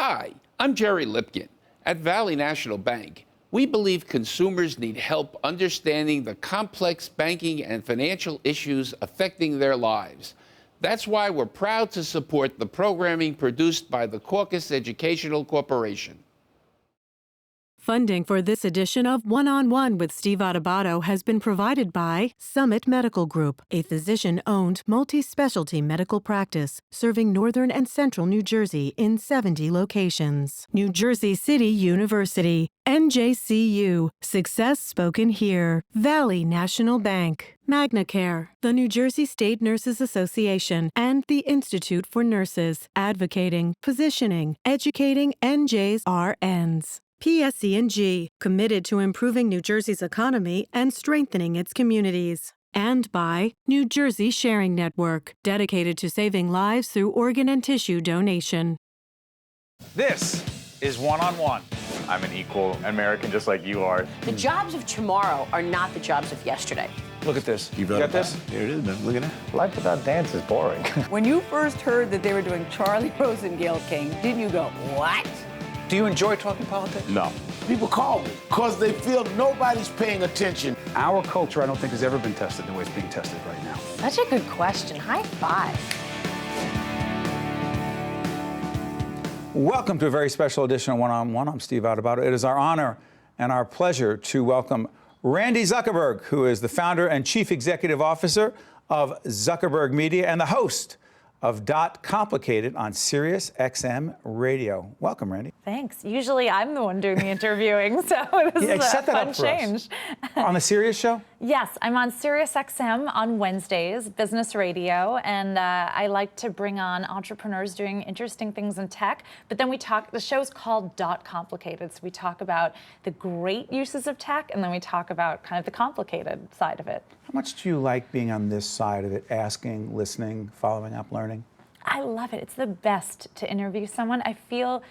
Hi, I'm Jerry Lipkin. At Valley National Bank, we believe consumers need help understanding the complex banking and financial issues affecting their lives. That's why we're proud to support the programming produced by the Caucus Educational Corporation. Funding for this edition of One-on-One with Steve Adubato has been provided by Summit Medical Group, a physician-owned multi-specialty medical practice serving northern and central New Jersey in 70 locations. New Jersey City University, NJCU, Success Spoken Here, Valley National Bank, MagnaCare, the New Jersey State Nurses Association, and the Institute for Nurses, advocating, positioning, educating NJ's RNs. PSE&G, committed to improving New Jersey's economy and strengthening its communities. And by New Jersey Sharing Network, dedicated to saving lives through organ and tissue donation. This is One-on-One. I'm an equal American just like you are. The jobs of tomorrow are not the jobs of yesterday. Look at this. You got this? Here it is, man. Look at that. Life without dance is boring. When you first heard that they were doing Charlie Rose and Gayle King, didn't you go, what? Do you enjoy talking politics? No. People call me because they feel nobody's paying attention. Our culture, I don't think, has ever been tested the way it's being tested right now. Such a good question. High five. Welcome to a very special edition of One-on-One. I'm Steve Adubato. It is our honor and our pleasure to welcome Randi Zuckerberg, who is the founder and chief executive officer of Zuckerberg Media and the host of Dot Complicated on Sirius XM Radio. Welcome, Randi. Thanks. Usually I'm the one doing the interviewing, so this is a fun change. On the Sirius show? Yes, I'm on Sirius XM on Wednesdays, business radio, and I like to bring on entrepreneurs doing interesting things in tech. But then we talk, the show's called Dot Complicated, so we talk about the great uses of tech, and then we talk about kind of the complicated side of it. How much do you like being on this side of it, asking, listening, following up, learning? I love it. It's the best to interview someone. I feel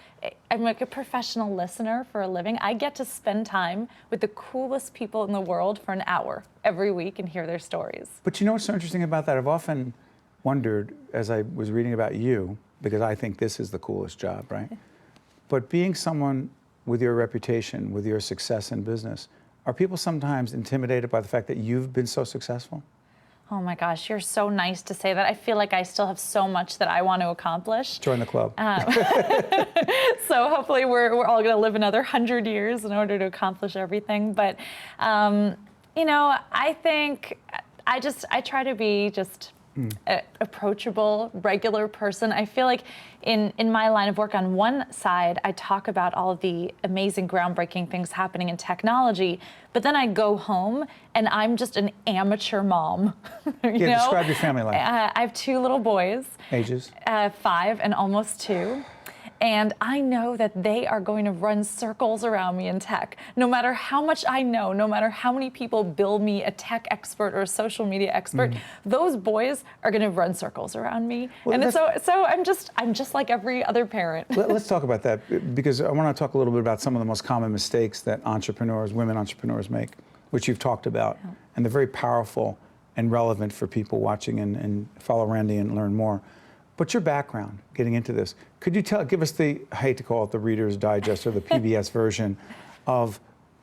I'm like a professional listener for a living. I get to spend time with the coolest people in the world for an hour every week and hear their stories. But you know what's so interesting about that? I've often wondered, as I was reading about you, because I think this is the coolest job, right? But being someone with your reputation, with your success in business, are people sometimes intimidated by the fact that you've been so successful? Oh my gosh, you're so nice to say that. I feel like I still have so much that I want to accomplish. Join the club. So hopefully we're all going to live another 100 years in order to accomplish everything. But, you know, I think I try to be just an approachable, regular person. I feel like in my line of work, on one side, I talk about all of the amazing, groundbreaking things happening in technology, but then I go home and I'm just an amateur mom. Describe your family life. I have two little boys. Ages? 5 and almost 2. And I know that they are going to run circles around me in tech. No matter how much I know, no matter how many people bill me a tech expert or a social media expert, those boys are going to run circles around me. Well, and so I'm just like every other parent. Let's talk about that, because I want to talk a little bit about some of the most common mistakes that entrepreneurs, women entrepreneurs make, which you've talked about. Yeah. And they're very powerful and relevant for people watching and follow Randi and learn more. But your background, getting into this, could you give us the, I hate to call it the Reader's Digest or the PBS version of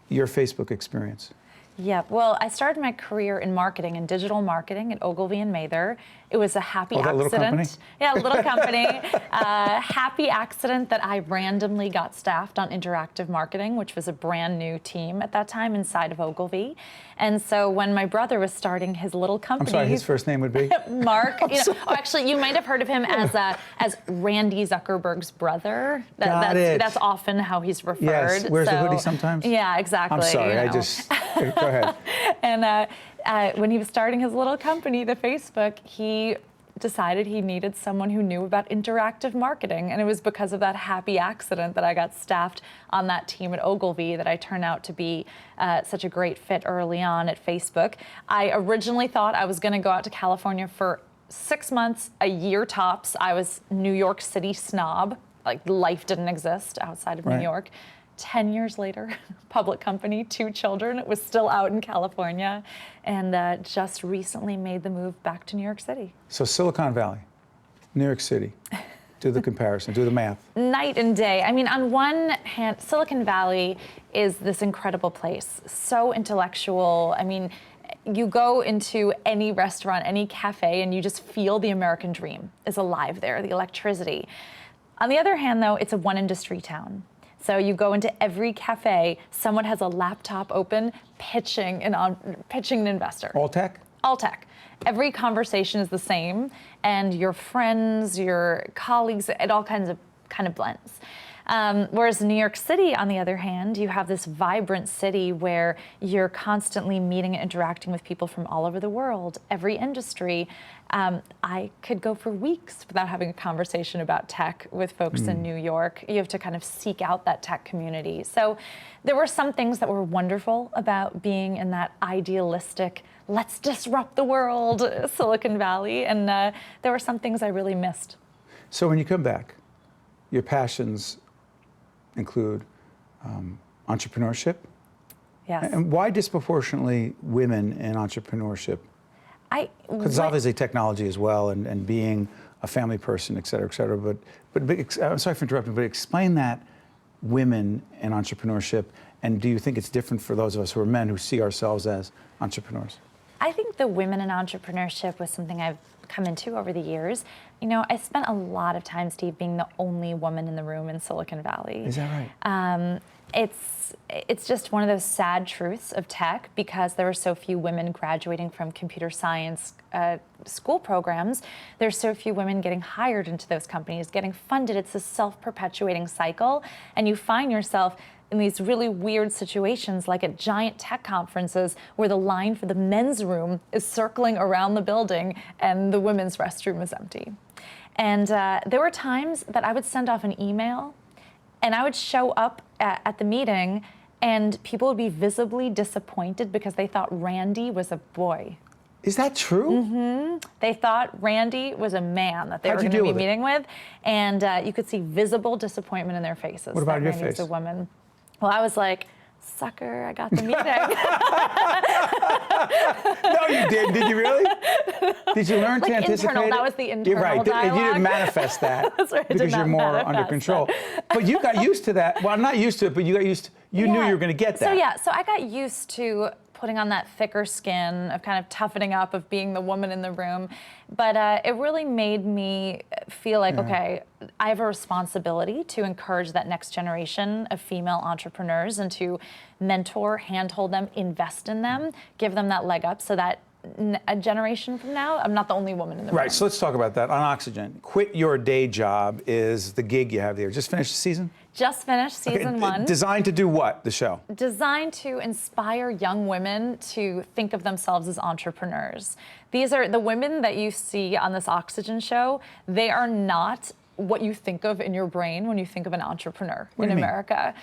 your Facebook experience? Yeah, well, I started my career in marketing and digital marketing at Ogilvy and Mather. It was a happy accident. Little company? Yeah, a little company. Happy accident that I randomly got staffed on interactive marketing, which was a brand new team at that time inside of Ogilvy. And so when my brother was starting his little company, I'm sorry, his first name would be Mark. Actually, you might have heard of him as Randi Zuckerberg's brother. That's often how he's referred. Yes, wears the hoodie sometimes. Yeah, exactly. I'm sorry, I just go ahead. And when he was starting his little company, the Facebook, he decided he needed someone who knew about interactive marketing. And it was because of that happy accident that I got staffed on that team at Ogilvy that I turned out to be such a great fit early on at Facebook. I originally thought I was going to go out to California for 6 months, a year tops. I was New York City snob. Like, life didn't exist outside of New York. 10 years later, public company, 2 children, it was still out in California, and just recently made the move back to New York City. So Silicon Valley, New York City. Do the comparison, do the math. Night and day. I mean, on one hand, Silicon Valley is this incredible place, so intellectual. I mean, you go into any restaurant, any cafe, and you just feel the American dream is alive there, the electricity. On the other hand, though, it's a one industry town. So you go into every cafe, someone has a laptop open, pitching an investor. All tech? All tech. Every conversation is the same, and your friends, your colleagues, it all kind of blends. Whereas in New York City, on the other hand, you have this vibrant city where you're constantly meeting and interacting with people from all over the world, every industry. I could go for weeks without having a conversation about tech with folks in New York. You have to kind of seek out that tech community. So there were some things that were wonderful about being in that idealistic, let's disrupt the world, Silicon Valley. And there were some things I really missed. So when you come back, your passions include entrepreneurship. Yes. And why disproportionately women in entrepreneurship? Because it's obviously technology as well, and being a family person, et cetera, et cetera. But I'm sorry for interrupting, but explain that women in entrepreneurship, and do you think it's different for those of us who are men who see ourselves as entrepreneurs? I think the women in entrepreneurship was something I've come into over the years. You know, I spent a lot of time, Steve, being the only woman in the room in Silicon Valley. Is that right? It's just one of those sad truths of tech, because there were so few women graduating from computer science school programs. There's so few women getting hired into those companies, getting funded. It's a self-perpetuating cycle, and you find yourself in these really weird situations, like at giant tech conferences where the line for the men's room is circling around the building and the women's restroom is empty. And there were times that I would send off an email and I would show up at the meeting and people would be visibly disappointed because they thought Randi was a boy. Is that true? Mm-hmm. They thought Randi was a man that they were going to be meeting with, and you could see visible disappointment in their faces. What about your Randi's face? A woman. Well, I was like, sucker, I got the meeting. No, you didn't. Did you really? Did you learn to anticipate internal, it? that was the internal You're right. dialogue. You didn't manifest that. That's right, I did because not you're more under manifest control. that. But you got used to that. Well, I'm not used to it, but you got used to, you knew you were going to get that. So I got used to putting on that thicker skin of kind of toughening up, of being the woman in the room. But it really made me feel like, okay, I have a responsibility to encourage that next generation of female entrepreneurs and to mentor, handhold them, invest in them, give them that leg up so that a generation from now, I'm not the only woman in the room. Right, so let's talk about that. On Oxygen, Quit Your Day Job is the gig you have there. Just finished the season? Just finished season 1. Designed to do what, the show? Designed to inspire young women to think of themselves as entrepreneurs. These are the women that you see on this Oxygen show. They are not what you think of in your brain when you think of an entrepreneur in America.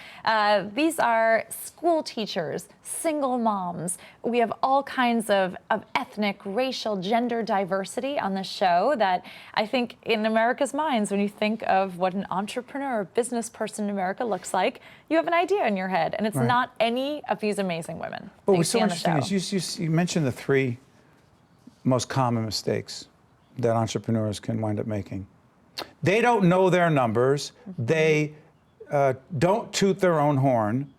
These are school teachers, single moms. We have all kinds of ethnic, racial, gender diversity on the show that I think in America's minds, when you think of what an entrepreneur or business person in America looks like, you have an idea in your head. And it's not any of these amazing women. But what's so interesting is you mentioned the 3 most common mistakes that entrepreneurs can wind up making. They don't know their numbers, they don't toot their own horn,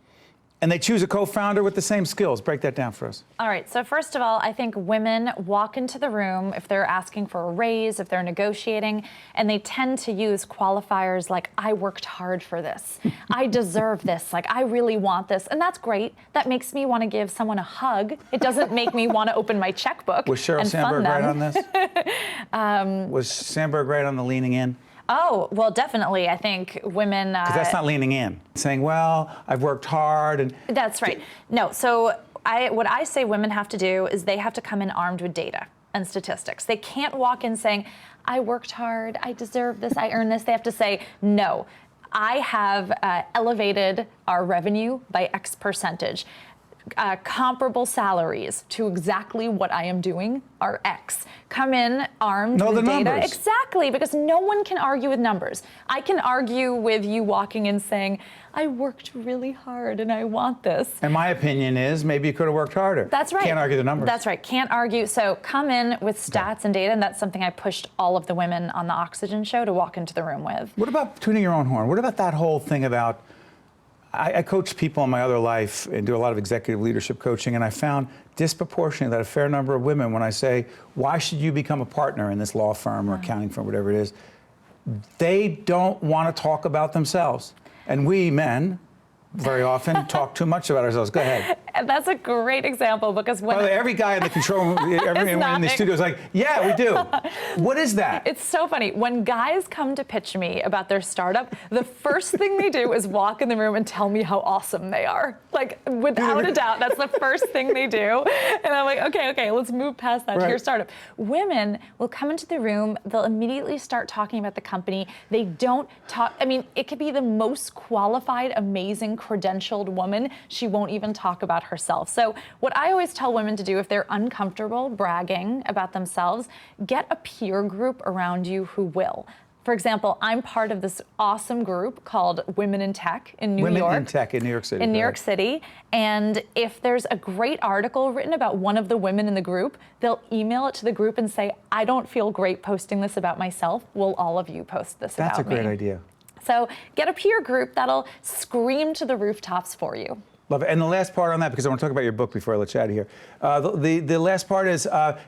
and they choose a co-founder with the same skills. Break that down for us. All right, so first of all, I think women walk into the room if they're asking for a raise, if they're negotiating, and they tend to use qualifiers like, I worked hard for this, I deserve this, like, I really want this, and that's great. That makes me want to give someone a hug. It doesn't make me want to open my checkbook Was Sheryl and Sandberg fund them. right on this? Was Sandberg right on the leaning in? Oh, well, definitely. I think women... Because that's not leaning in. Saying, well, I've worked hard and... That's right. No, so what I say women have to do is they have to come in armed with data and statistics. They can't walk in saying, I worked hard, I deserve this, I earned this. They have to say, no, I have elevated our revenue by X percentage. comparable salaries to exactly what I am doing are X. Come in armed Know with the data. numbers. Exactly, because no one can argue with numbers. I can argue with you walking in saying, I worked really hard and I want this. And my opinion is maybe you could have worked harder. That's right. Can't argue the numbers. That's right. Can't argue. So come in with stats and data, and that's something I pushed all of the women on the Oxygen show to walk into the room with. What about tuning your own horn? What about that whole thing about, I coach people in my other life and do a lot of executive leadership coaching, and I found disproportionately that a fair number of women, when I say, why should you become a partner in this law firm or accounting firm, whatever it is, they don't want to talk about themselves. And we men very often talk too much about ourselves. Go ahead. And that's a great example because when By the way, every guy in the control room, everyone in the studio is like, yeah, we do. What is that? It's so funny. When guys come to pitch me about their startup, the first thing they do is walk in the room and tell me how awesome they are. Like, without a doubt, that's the first thing they do. And I'm like, okay, let's move past that to your startup. Women will come into the room, they'll immediately start talking about the company. They don't talk, I mean, it could be the most qualified, amazing, credentialed woman. She won't even talk about herself. So what I always tell women to do if they're uncomfortable bragging about themselves, get a peer group around you who will. For example, I'm part of this awesome group called Women in Tech in New York. Women in Tech in New York City. In New York City. And if there's a great article written about one of the women in the group, they'll email it to the group and say, I don't feel great posting this about myself. Will all of you post this about me? That's a great idea. So get a peer group that'll scream to the rooftops for you. Love it. And the last part on that, because I want to talk about your book before I let you out of here. The last part is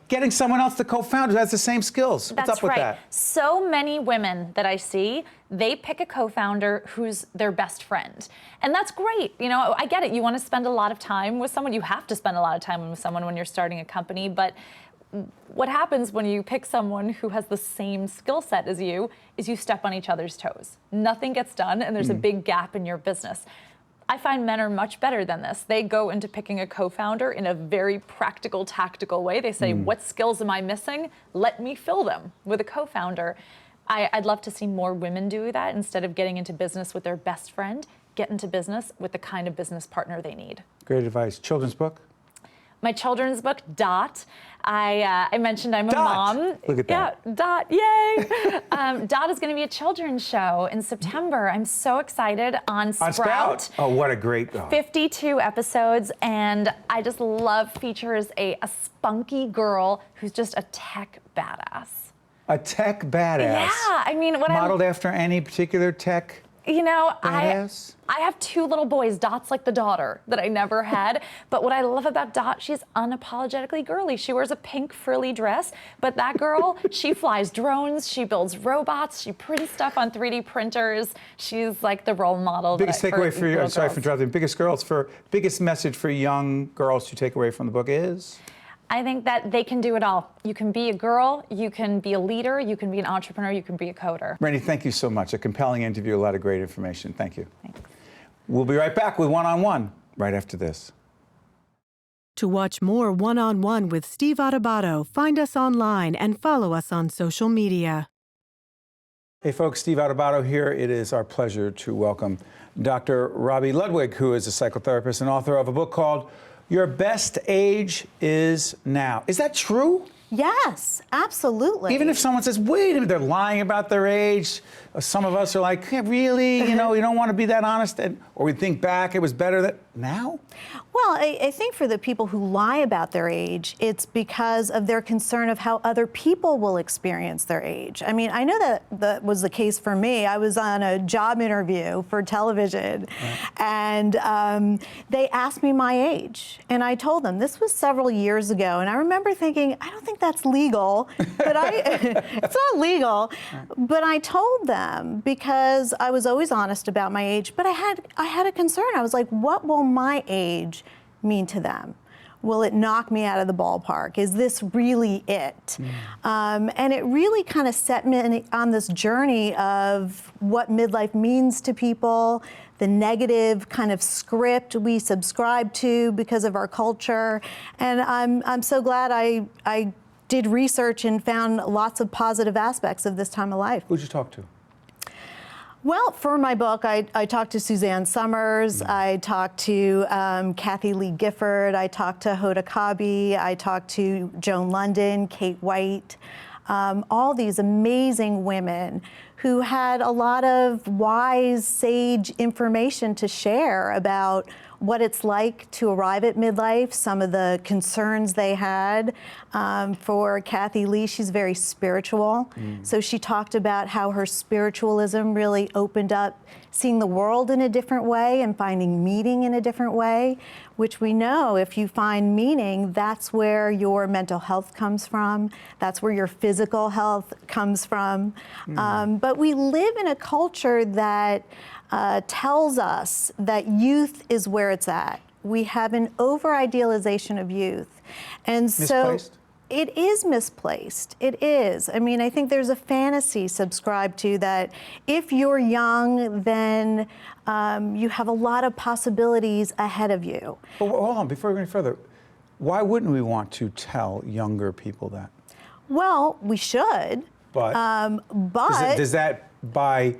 getting someone else to co-found who has the same skills. What's up with that? So many women that I see, they pick a co-founder who's their best friend. And that's great. You know, I get it. You want to spend a lot of time with someone. You have to spend a lot of time with someone when you're starting a company. But what happens when you pick someone who has the same skill set as you is you step on each other's toes. Nothing gets done, and there's a big gap in your business. I find men are much better than this. They go into picking a co-founder in a very practical, tactical way. They say, what skills am I missing? Let me fill them with a co-founder. I'd love to see more women do that. Instead of getting into business with their best friend, get into business with the kind of business partner they need. Great advice. Children's book? My children's book, Dot. I mentioned I'm a mom. Look at that. Yeah, Dot, yay. Dot is going to be a children's show in September. I'm so excited on Sprout. Oh, what a great... 52 episodes, and I just love features a spunky girl who's just a tech badass. A tech badass? Yeah, I mean... Modeled after any particular tech badass? I have two little boys. Dot's like the daughter that I never had. But what I love about Dot, she's unapologetically girly. She wears a pink frilly dress. But that girl, she flies drones. She builds robots. She prints stuff on 3D printers. She's like the role model. Biggest takeaway for you, sorry for interrupting, biggest message for young girls to take away from the book is? I think that they can do it all. You can be a girl, you can be a leader, you can be an entrepreneur, you can be a coder. Randi, thank you so much. A compelling interview, a lot of great information. Thank you. Thanks. We'll be right back with One-on-One right after this. To watch more One-on-One with Steve Adubato, find us online and follow us on social media. Hey folks, Steve Adubato here. It is our pleasure to welcome Dr. Robi Ludwig, who is a psychotherapist and author of a book called Your Best Age Is Now. Is that true? Yes, absolutely. Even if someone says, wait a minute, they're lying about their age, some of us are like, yeah, really? You know, you don't want to be that honest. Or we think back, it was better that now? Well, I think for the people who lie about their age, it's because of their concern of how other people will experience their age. I mean, I know that was the case for me. I was on a job interview for television, and they asked me my age. And I told them, this was several years ago. And I remember thinking, I don't think that's legal, but it's not legal. But I told them because I was always honest about my age, but I had a concern. I was like, what will my age mean to them? Will it knock me out of the ballpark? Is this really it? And it really kind of set me on this journey of what midlife means to people, the negative kind of script we subscribe to because of our culture. And I'm so glad I did research and found lots of positive aspects of this time of life. Who'd you talk to? Well, for my book, I talked to Suzanne Summers, I talked to Kathy Lee Gifford, I talked to Hoda Kotb, I talked to Joan London, Kate White, all these amazing women who had a lot of wise, sage information to share about what it's like to arrive at midlife, some of the concerns they had. For Kathy Lee, she's very spiritual. So she talked about how her spiritualism really opened up seeing the world in a different way and finding meaning in a different way, which we know if you find meaning, that's where your mental health comes from, that's where your physical health comes from. But we live in a culture that tells us that youth is where it's at. We have an over-idealization of youth. And so Misplaced? it is misplaced. It is. I mean, I think there's a fantasy subscribed to that if you're young, then you have a lot of possibilities ahead of you. But hold on, before we go any further, why wouldn't we want to tell younger people that? Well, we should. But does that, by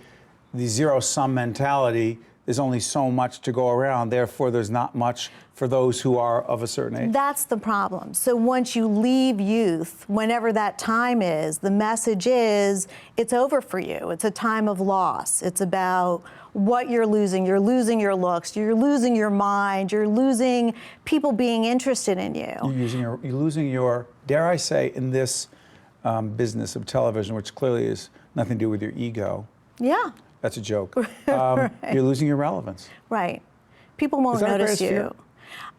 the zero-sum mentality, there's only so much to go around, therefore there's not much for those who are of a certain age? That's the problem. So once you leave youth, whenever that time is, the message is it's over for you. It's a time of loss. It's about what you're losing. You're losing your looks. You're losing your mind. You're losing people being interested in you. You're losing your, dare I say, in this business of television, which clearly has nothing to do with your ego. Yeah. That's a joke. Right. You're losing your relevance. Right. People won't notice you.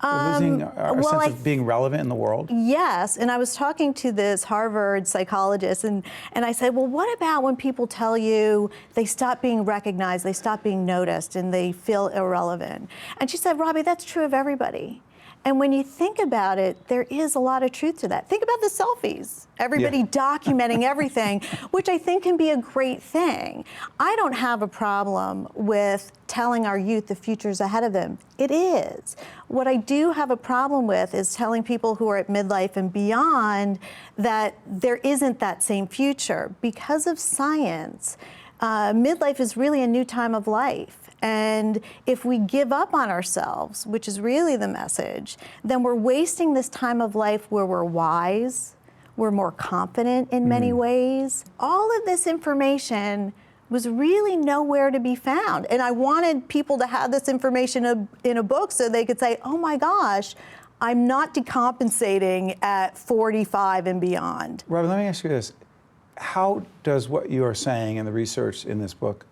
We're losing our sense of being relevant in the world. Yes, and I was talking to this Harvard psychologist, and I said, well, what about when people tell you they stop being recognized, they stop being noticed, and they feel irrelevant? And she said, Robbie, that's true of everybody. And when you think about it, there is a lot of truth to that. Think about the selfies. Everybody documenting everything, which I think can be a great thing. I don't have a problem with telling our youth the future's ahead of them. It is. What I do have a problem with is telling people who are at midlife and beyond that there isn't that same future. Because of science, midlife is really a new time of life. And if we give up on ourselves, which is really the message, then we're wasting this time of life where we're wise, we're more confident in many ways. All of this information was really nowhere to be found. And I wanted people to have this information in a book so they could say, oh my gosh, I'm not decompensating at 45 and beyond. Robbie, let me ask you this. How does what you are saying and the research in this book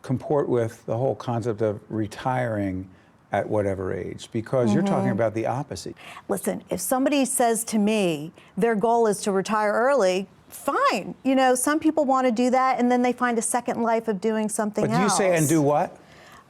comport with the whole concept of retiring at whatever age? Because you're talking about the opposite. Listen, if somebody says to me their goal is to retire early, fine. You know, some people want to do that and then they find a second life of doing something else. But do you say and do what?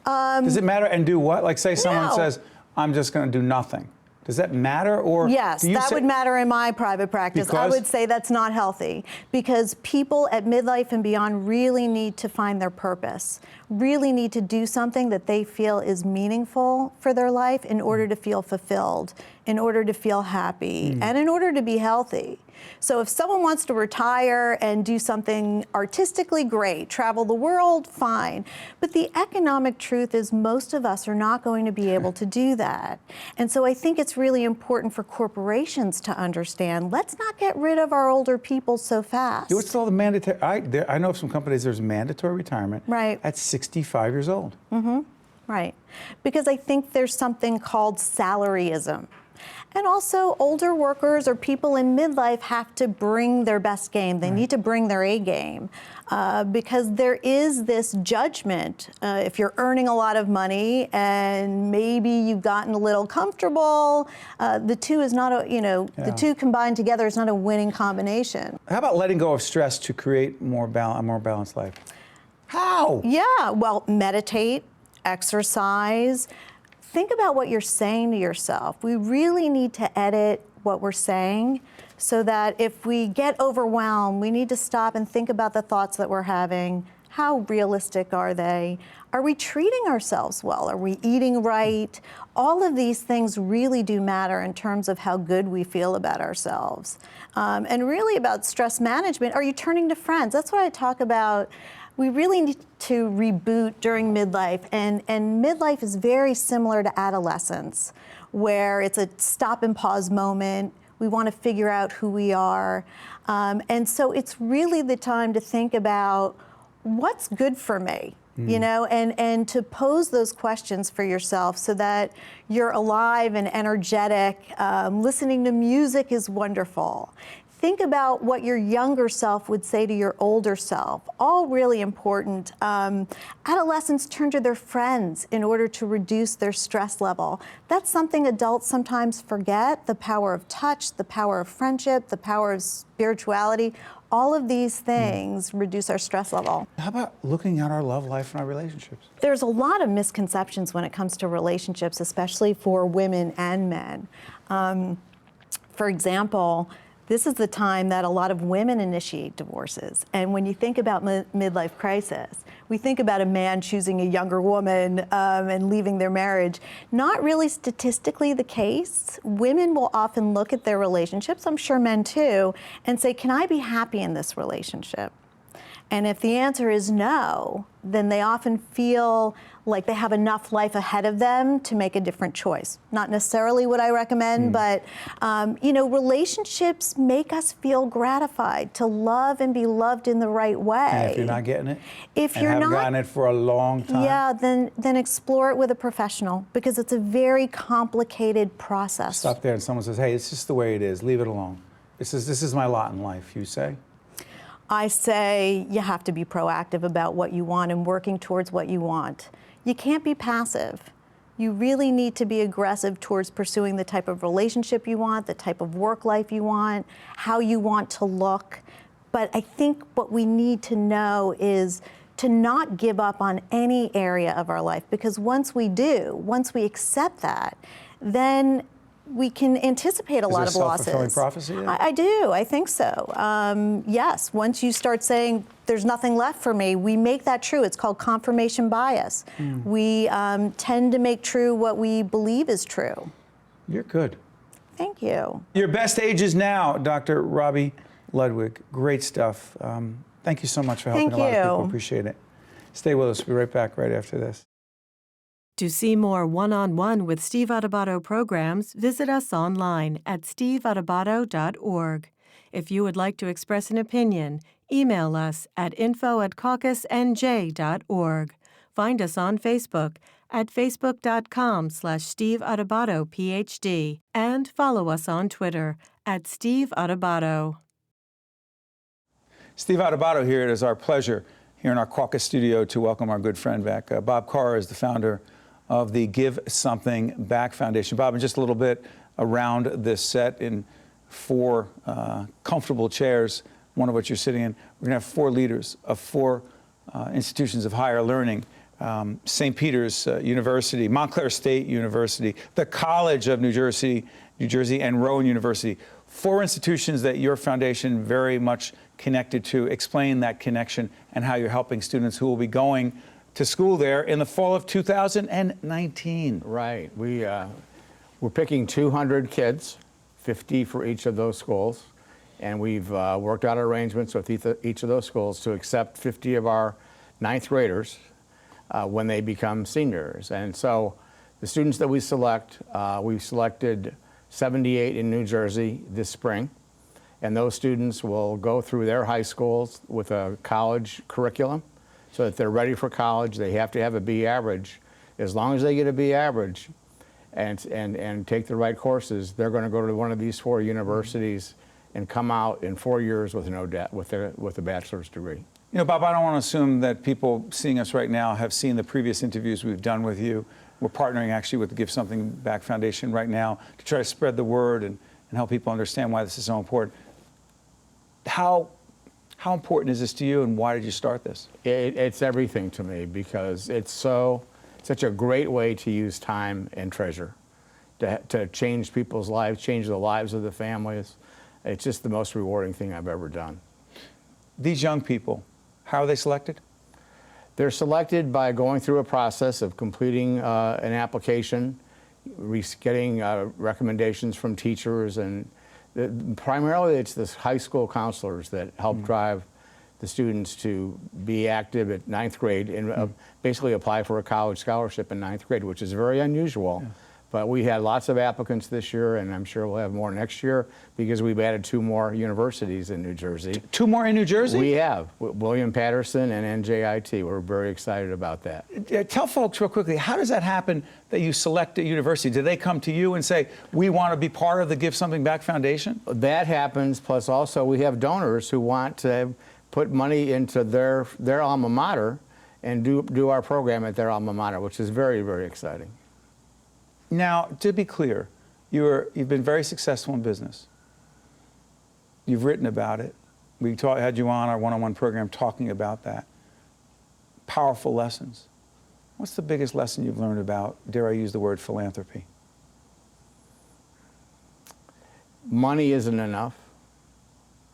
Does it matter and do what? Like say someone says, I'm just going to do nothing. Does that matter? Or yes, that would matter in my private practice. Because? I would say that's not healthy because people at midlife and beyond really need to find their purpose, really need to do something that they feel is meaningful for their life in order to feel fulfilled, in order to feel happy, and in order to be healthy. So if someone wants to retire and do something artistically, great. Travel the world, fine. But the economic truth is most of us are not going to be able to do that. And so I think it's really important for corporations to understand, let's not get rid of our older people so fast. What's all the mandatory? I know of some companies there's mandatory retirement at 65 years old. Right. Because I think there's something called salaryism. And also, older workers or people in midlife have to bring their best game. They need to bring their A game because there is this judgment. If you're earning a lot of money and maybe you've gotten a little comfortable, the two is not the two combined together is not a winning combination. How about letting go of stress to create a more balanced life? How? Yeah, well, meditate, exercise. Think about what you're saying to yourself. We really need to edit what we're saying so that if we get overwhelmed, we need to stop and think about the thoughts that we're having. How realistic are they? Are we treating ourselves well? Are we eating right? All of these things really do matter in terms of how good we feel about ourselves. And really about stress management. Are you turning to friends? That's what I talk about we really need to reboot during midlife, and midlife is very similar to adolescence, where it's a stop and pause moment. We want to figure out who we are. And so it's really the time to think about what's good for me, you know, and to pose those questions for yourself so that you're alive and energetic. Listening to music is wonderful. Think about what your younger self would say to your older self, all really important. Adolescents turn to their friends in order to reduce their stress level. That's something adults sometimes forget, the power of touch, the power of friendship, the power of spirituality. All of these things reduce our stress level. How about looking at our love life and our relationships? There's a lot of misconceptions when it comes to relationships, especially for women and men. For example, this is the time that a lot of women initiate divorces. And when you think about midlife crisis, we think about a man choosing a younger woman and leaving their marriage. Not really statistically the case. Women will often look at their relationships, I'm sure men too, and say, can I be happy in this relationship? And if the answer is no, then they often feel like they have enough life ahead of them to make a different choice. Not necessarily what I recommend, but you know, relationships make us feel gratified to love and be loved in the right way. And if you're not getting it, if and you're haven't not gotten it for a long time, yeah, then explore it with a professional, because it's a very complicated process. stop there and someone says, hey, it's just the way it is, leave it alone. This is my lot in life, you say? I say you have to be proactive about what you want and working towards what you want. You can't be passive. You really need to be aggressive towards pursuing the type of relationship you want, the type of work life you want, how you want to look. But I think what we need to know is to not give up on any area of our life, because once we do, once we accept that, then we can anticipate a lot of losses. Self-fulfilling prophecy? I do. I think so. Yes. Once you start saying there's nothing left for me, we make that true. It's called confirmation bias. We tend to make true what we believe is true. You're good. Thank you. Your best age is now, Dr. Robi Ludwig. Great stuff. Thank you so much for helping a lot of people. Appreciate it. Stay with us. We'll be right back right after this. To see more one-on-one with Steve Adubato programs, visit us online at steveadubato.org. If you would like to express an opinion, email us at info@caucusnj.org. Find us on Facebook at facebook.com/Steve Adubato PhD, and follow us on Twitter at Steve Adubato. Steve Adubato here. It is our pleasure here in our caucus studio to welcome our good friend back. Bob Carr is the founder of the Give Something Back Foundation. Bob, in just a little bit around this set in 4 comfortable chairs, one of which you're sitting in, we're going to have 4 leaders of 4 institutions of higher learning. St. Peter's University, Montclair State University, the College of New Jersey, and Rowan University. 4 institutions that your foundation very much connected to. Explain that connection and how you're helping students who will be going to school there in the fall of 2019. Right. We're picking 200 kids, 50 for each of those schools, and we've worked out arrangements with each of those schools to accept 50 of our 9th graders when they become seniors. And so the students that we select, we've selected 78 in New Jersey this spring, and those students will go through their high schools with a college curriculum so that they're ready for college. They have to have a B average. As long as they get a B average and take the right courses, they're going to go to one of these 4 universities and come out in 4 years with no debt, with a bachelor's degree. You know, Bob, I don't want to assume that people seeing us right now have seen the previous interviews we've done with you. We're partnering actually with the Give Something Back Foundation right now to try to spread the word and help people understand why this is so important. How important is this to you, and why did you start this? It's everything to me, because it's such a great way to use time and treasure to change people's lives, change the lives of the families. It's just the most rewarding thing I've ever done. These young people, how are they selected? They're selected by going through a process of completing an application, getting recommendations from teachers, and primarily it's the high school counselors that help drive the students to be active at 9th grade and basically apply for a college scholarship in 9th grade, which is very unusual. Yeah. But we had lots of applicants this year, and I'm sure we'll have more next year because we've added 2 more universities in New Jersey. 2 more in New Jersey? We have, William Patterson and NJIT. We're very excited about that. Tell folks real quickly, how does that happen that you select a university? Do they come to you and say, we want to be part of the Give Something Back Foundation? That happens, plus also we have donors who want to put money into their alma mater and do our program at their alma mater, which is very, very exciting. Now, to be clear, you've been very successful in business. You've written about it. We had you on our one-on-one program talking about that. Powerful lessons. What's the biggest lesson you've learned about, dare I use the word, philanthropy? Money isn't enough.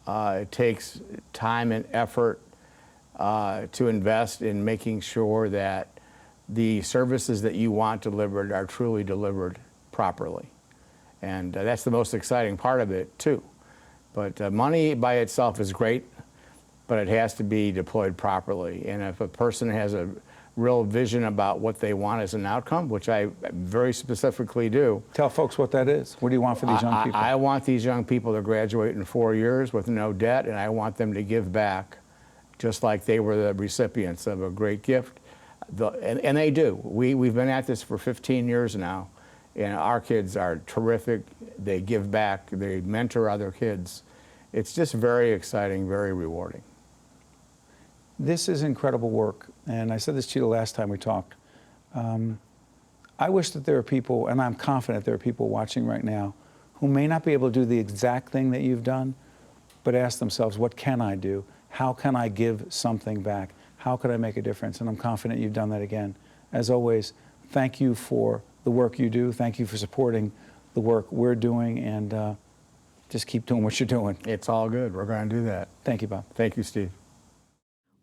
It takes time and effort to invest in making sure that the services that you want delivered are truly delivered properly. And that's the most exciting part of it, too. But money by itself is great, but it has to be deployed properly. And if a person has a real vision about what they want as an outcome, which I very specifically do. Tell folks what that is. What do you want for these young people? I want these young people to graduate in 4 years with no debt, and I want them to give back just like they were the recipients of a great gift. And they do. We've been at this for 15 years now, and our kids are terrific. They give back. They mentor other kids. It's just very exciting, very rewarding. This is incredible work, and I said this to you the last time we talked. I wish that there are people, and I'm confident there are people watching right now, who may not be able to do the exact thing that you've done, but ask themselves, what can I do? How can I give something back? How could I make a difference? And I'm confident you've done that again. As always, thank you for the work you do. Thank you for supporting the work we're doing, and just keep doing what you're doing. It's all good. We're going to do that. Thank you, Bob. Thank you, Steve.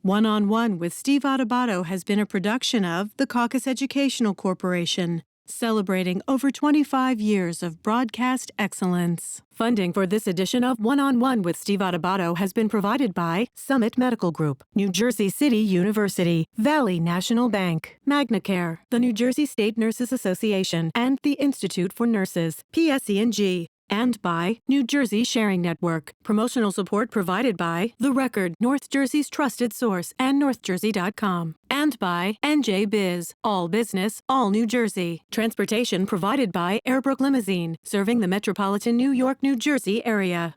One-on-One with Steve Adubato has been a production of the Caucus Educational Corporation, celebrating over 25 years of broadcast excellence. Funding for this edition of One-on-One with Steve Adubato has been provided by Summit Medical Group, New Jersey City University, Valley National Bank, MagnaCare, the New Jersey State Nurses Association, and the Institute for Nurses, PSE&G. And by New Jersey Sharing Network. Promotional support provided by The Record, North Jersey's trusted source, and NorthJersey.com. And by NJ Biz, all business, all New Jersey. Transportation provided by Airbrook Limousine, serving the metropolitan New York, New Jersey area.